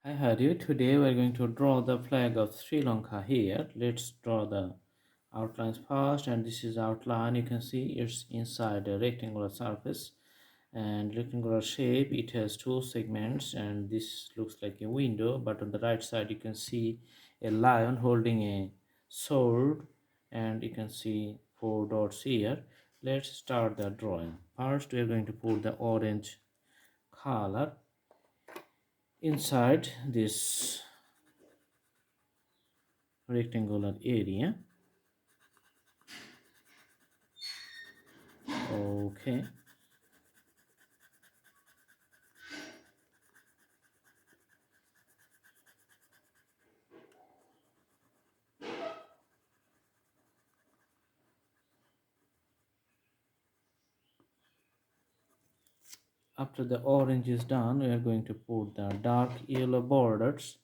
Hi Hari, today we're going to draw the flag of Sri Lanka here. Let's draw the outlines first, and this is outline. You can see it's inside a rectangular surface and rectangular shape. It has two segments and this looks like a window, but on the right side you can see a lion holding a sword and you can see four dots here. Let's start the drawing. First we are going to put the orange color inside this rectangular area. Okay, after the orange is done we are going to put the dark yellow borders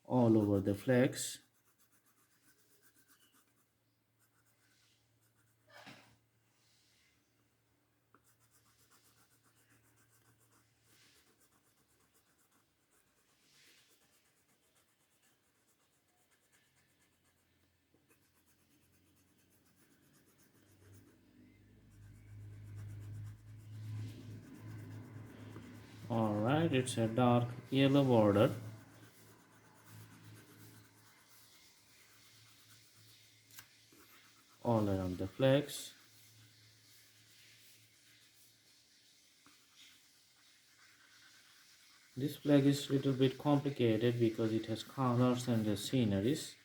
all over the flags. All right, it's a dark yellow border all around the flags. This flag is a little bit complicated because it has colors and the sceneries.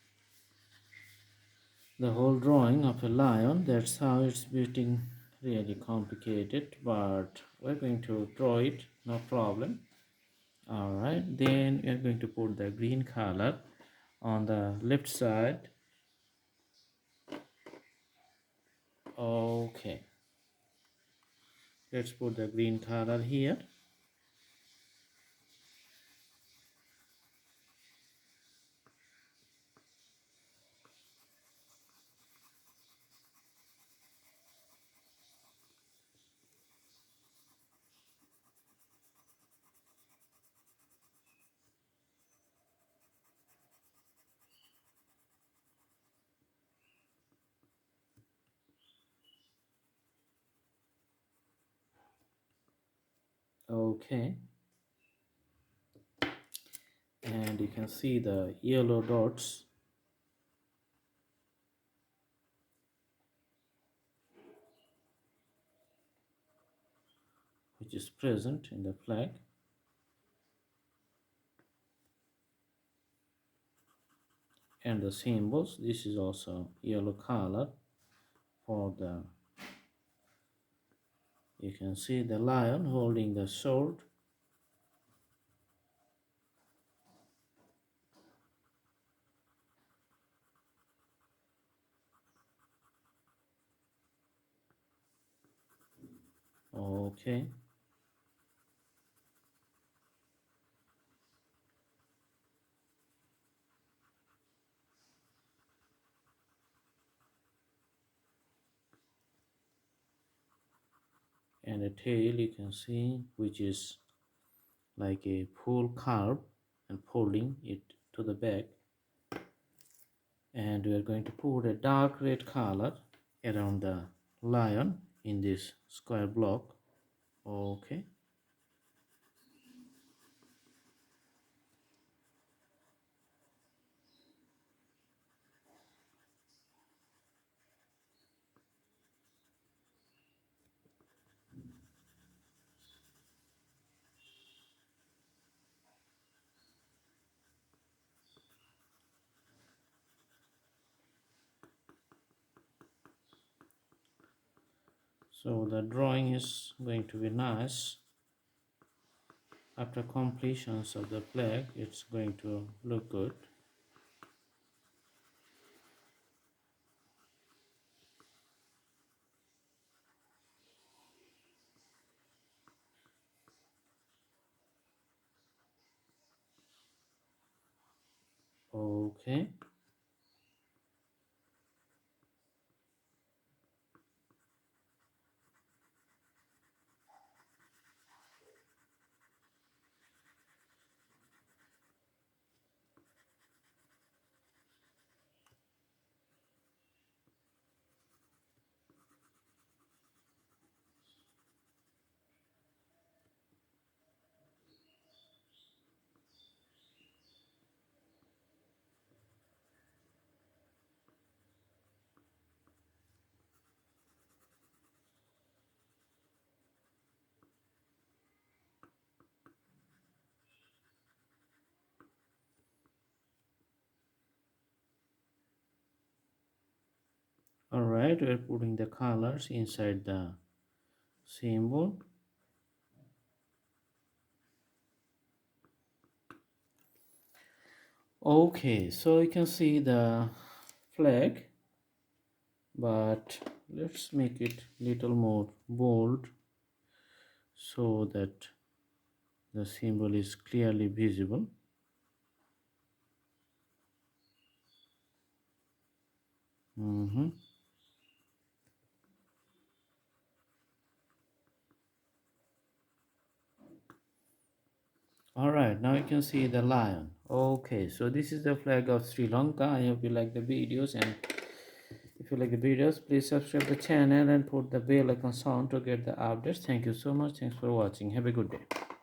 The whole drawing of a lion, that's how it's getting really complicated, but we're going to draw it, no problem. All right, then we are going to put the green color on the left side. Okay, let's put the green color here. Okay, and you can see the yellow dots which is present in the flag, and the symbols. This is also yellow color for the, you can see the lion holding the sword. Okay, and the tail you can see which is like a full curve and folding it to the back, and we are going to put a dark red color around the lion in this square block. Okay, so the drawing is going to be nice. After completions of the flag it's going to look good. Okay, Alright, we're putting the colors inside the symbol. Okay, so you can see the flag, but let's make it little more bold so that the symbol is clearly visible. Mhm. All right, now you can see the lion. Okay, so this is the flag of Sri Lanka. I hope you like the videos, and if you like the videos, please subscribe the channel and put the bell icon on to get the updates. Thank you so much. Thanks for watching. Have a good day.